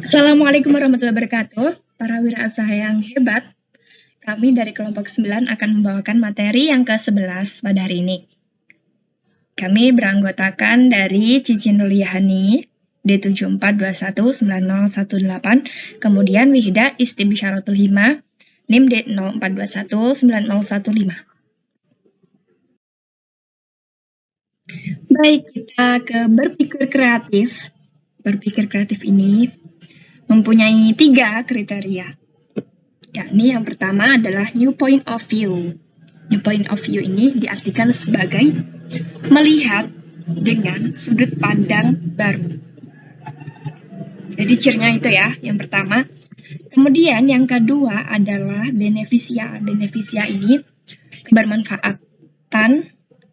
Assalamualaikum warahmatullahi wabarakatuh. Para wirausaha yang hebat, kami dari kelompok 9 akan membawakan materi yang ke-11 pada hari ini. Kami beranggotakan dari Cici Nuliahani, D74219018, kemudian Wihda Istibisyaratul Hima, NIM D04219015. Baik, kita ke berpikir kreatif. Berpikir kreatif ini mempunyai 3 kriteria. Yakni yang pertama adalah new point of view. New point of view ini diartikan sebagai melihat dengan sudut pandang baru. Jadi cirinya itu ya, yang pertama. Kemudian yang kedua adalah beneficia. Beneficia ini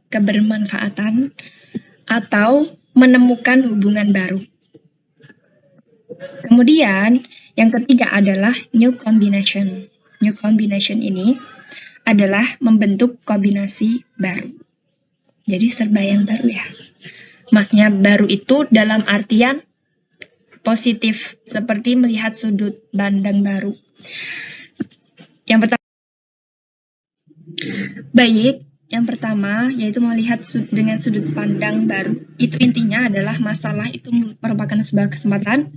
kebermanfaatan atau menemukan hubungan baru. Kemudian yang ketiga adalah new combination. New combination ini adalah membentuk kombinasi baru. Jadi serba yang baru ya. Maksudnya baru itu dalam artian positif, seperti melihat sudut pandang baru. Yang pertama, yang pertama yaitu melihat dengan sudut pandang baru. Itu intinya adalah masalah itu merupakan sebuah kesempatan.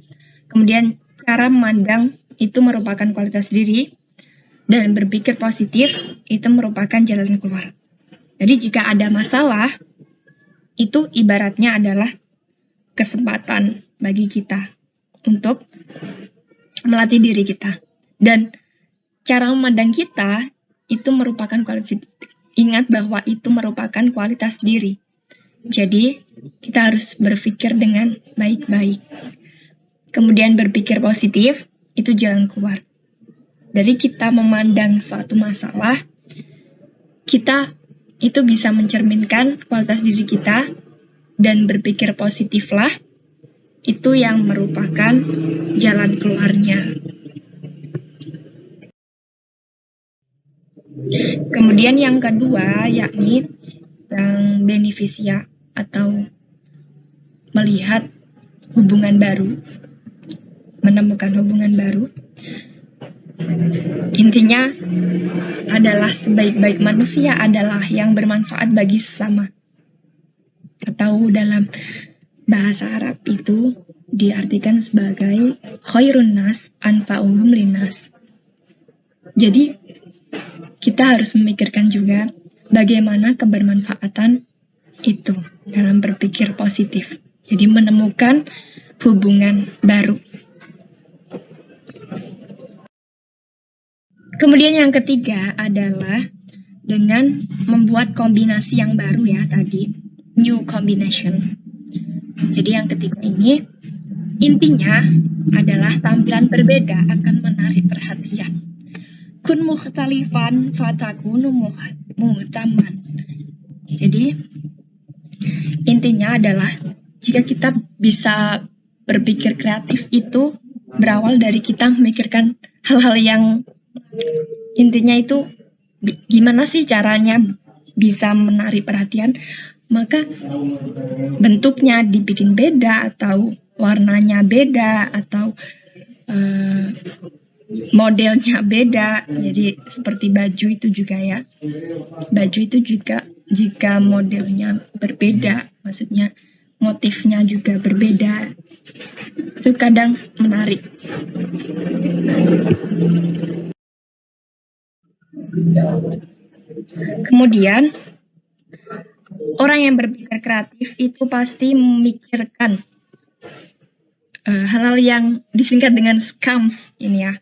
Kemudian cara memandang itu merupakan kualitas diri, dan berpikir positif itu merupakan jalan keluar. Jadi jika ada masalah, itu ibaratnya adalah kesempatan bagi kita untuk melatih diri kita. Dan cara memandang kita itu merupakan kualitas. Ingat bahwa itu merupakan kualitas diri. Jadi kita harus berpikir dengan baik-baik. Kemudian berpikir positif, itu jalan keluar. Dari kita memandang suatu masalah, kita itu bisa mencerminkan kualitas diri kita, dan berpikir positiflah, itu yang merupakan jalan keluarnya. Kemudian yang kedua, yakni yang beneficia atau melihat hubungan baru, menemukan hubungan baru. Intinya adalah sebaik-baik manusia adalah yang bermanfaat bagi sesama. Atau dalam bahasa Arab itu diartikan sebagai khairun nas anfa'uhum linnas. Jadi kita harus memikirkan juga bagaimana kebermanfaatan itu dalam berpikir positif. Jadi menemukan hubungan baru. Kemudian yang ketiga adalah dengan membuat kombinasi yang baru ya tadi, new combination. Jadi yang ketiga ini intinya adalah tampilan berbeda akan menarik perhatian. Kun mukhtalifan fatakunu muhtaman. Jadi intinya adalah jika kita bisa berpikir kreatif itu berawal dari kita memikirkan hal-hal yang intinya itu gimana sih caranya bisa menarik perhatian, maka bentuknya dibikin beda atau warnanya beda atau modelnya beda. Jadi seperti baju itu juga ya, baju itu juga jika modelnya berbeda, maksudnya motifnya juga berbeda, itu kadang menarik. Kemudian orang yang berpikir kreatif itu pasti memikirkan hal-hal yang disingkat dengan SCAMS ini ya.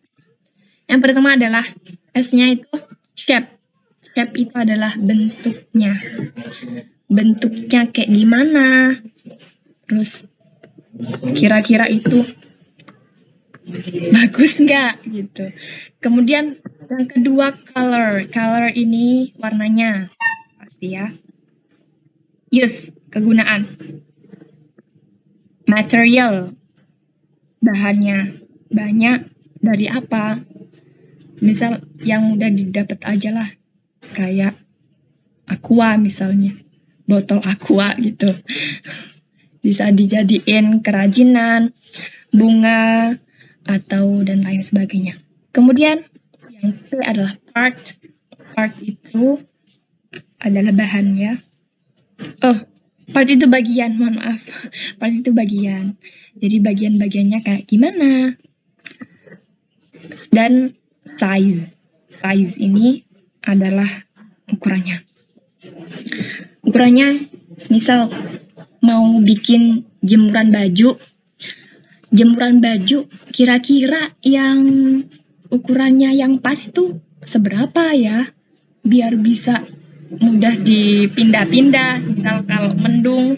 Yang pertama adalah S-nya itu shape. Shape itu adalah bentuknya. Bentuknya kayak gimana? Terus kira-kira itu bagus nggak gitu. Kemudian yang kedua color. Color ini warnanya pasti ya. Use, kegunaan. Material, bahannya banyak dari apa? Misal yang udah didapat aja lah, kayak aqua misalnya, botol aqua gitu. bisa dijadiin kerajinan, bunga, atau dan lain sebagainya. Kemudian yang P adalah part. Part itu adalah bahannya. Part itu bagian, mohon maaf. Part itu bagian. Jadi bagian-bagiannya kayak gimana? Dan size. Size ini adalah ukurannya. Ukurannya, misal mau bikin jemuran baju kira-kira yang ukurannya yang pas itu seberapa ya? Biar bisa mudah dipindah-pindah. Misal kalau mendung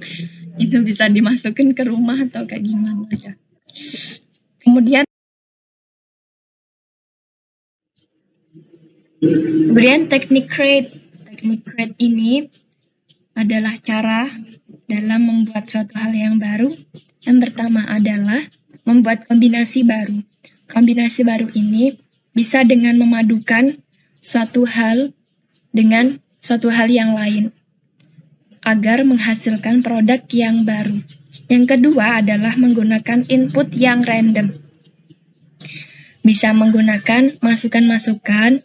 itu bisa dimasukin ke rumah atau kayak gimana ya. Kemudian teknik crate. Teknik crate ini adalah cara dalam membuat suatu hal yang baru. Yang pertama adalah membuat kombinasi baru. Kombinasi baru ini bisa dengan memadukan suatu hal dengan suatu hal yang lain agar menghasilkan produk yang baru. Yang kedua adalah menggunakan input yang random. Bisa menggunakan masukan-masukan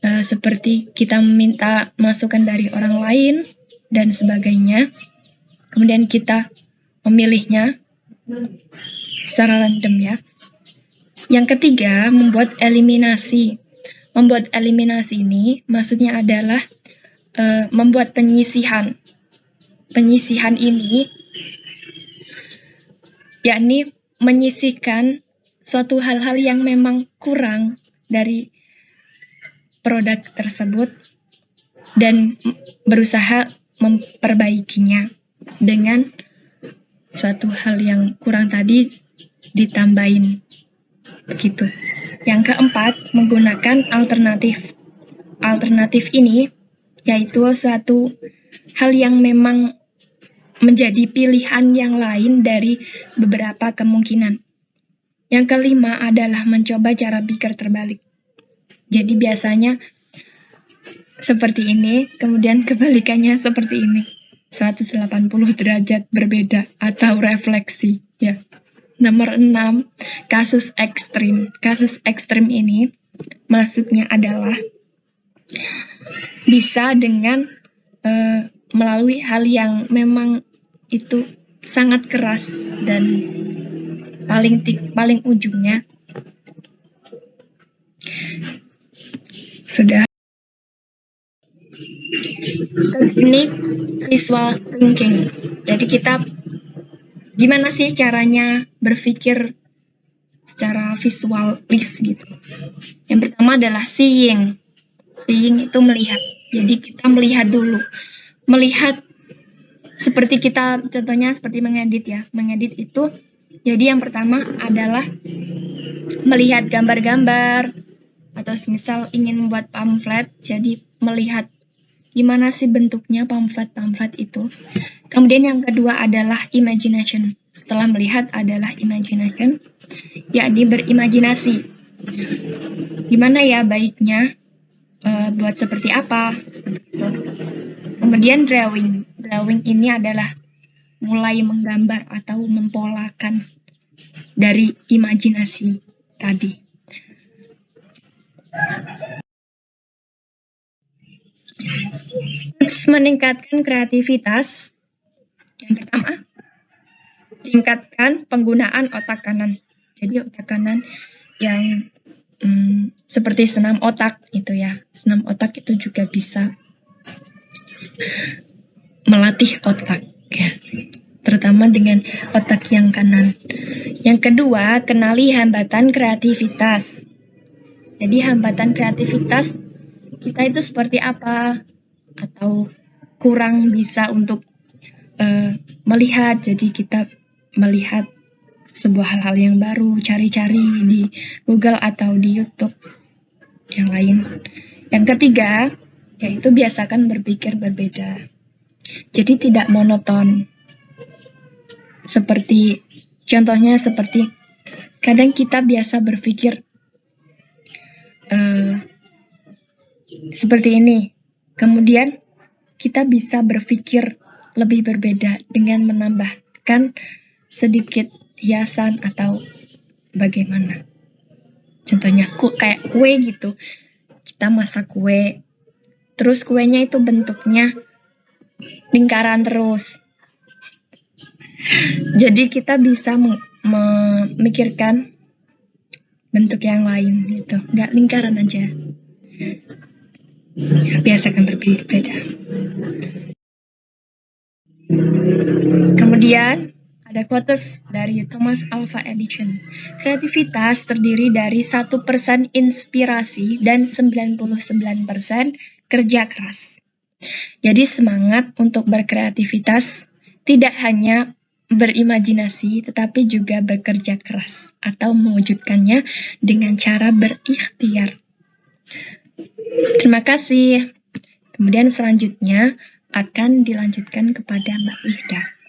seperti kita meminta masukan dari orang lain dan sebagainya. Kemudian kita memilihnya secara random ya. Yang ketiga, membuat eliminasi. Membuat eliminasi ini maksudnya adalah membuat penyisihan. Penyisihan ini yakni menyisihkan suatu hal-hal yang memang kurang dari produk tersebut dan berusaha memperbaikinya dengan suatu hal yang kurang tadi ditambahin begitu. Yang keempat, menggunakan alternatif. Alternatif ini yaitu suatu hal yang memang menjadi pilihan yang lain dari beberapa kemungkinan. Yang kelima adalah mencoba cara pikir terbalik. Jadi biasanya seperti ini, kemudian kebalikannya seperti ini. 180 derajat berbeda atau refleksi. Ya. Nomor 6, kasus ekstrim. Kasus ekstrim ini maksudnya adalah bisa dengan melalui hal yang memang itu sangat keras dan paling ujungnya sudah teknik visual thinking. Jadi kita gimana sih caranya berpikir secara visualis gitu. Yang pertama adalah seeing. Seeing itu melihat. Jadi kita melihat dulu. Melihat seperti kita contohnya seperti mengedit ya. Mengedit itu jadi yang pertama adalah melihat gambar-gambar atau misal ingin membuat pamflet, jadi melihat gimana sih bentuknya pamflet itu. Kemudian yang kedua adalah imagination. Setelah melihat adalah imagination, yakni berimajinasi. Gimana ya baiknya, buat seperti apa, seperti itu. Kemudian drawing. Drawing ini adalah mulai menggambar atau mempolakan dari imajinasi tadi. Tips meningkatkan kreativitas. Yang pertama, tingkatkan penggunaan otak kanan. Jadi otak kanan yang seperti senam otak itu ya. Senam otak itu juga bisa melatih otak ya. Terutama dengan otak yang kanan. Yang kedua, kenali hambatan kreativitas. Jadi hambatan kreativitas kita itu seperti apa atau kurang bisa untuk melihat. Jadi kita melihat sebuah hal-hal yang baru, cari-cari di Google atau di YouTube yang lain. Yang ketiga, yaitu biasakan berpikir berbeda. Jadi tidak monoton. Seperti contohnya seperti kadang kita biasa berpikir seperti ini. Kemudian kita bisa berpikir lebih berbeda dengan menambah menambahkan sedikit hiasan atau bagaimana. Contohnya kayak kue gitu. Kita masak kue, terus kuenya itu bentuknya lingkaran terus. Jadi kita bisa memikirkan bentuk yang lain gitu, nggak lingkaran aja. Biasakan berbeda. Kemudian ada quotes dari Thomas Alva Edison. Kreativitas terdiri dari 1% inspirasi dan 99% kerja keras. Jadi semangat untuk berkreativitas tidak hanya berimajinasi, tetapi juga bekerja keras atau mewujudkannya dengan cara berikhtiar. Terima kasih. Kemudian selanjutnya akan dilanjutkan kepada Mbak Wihda.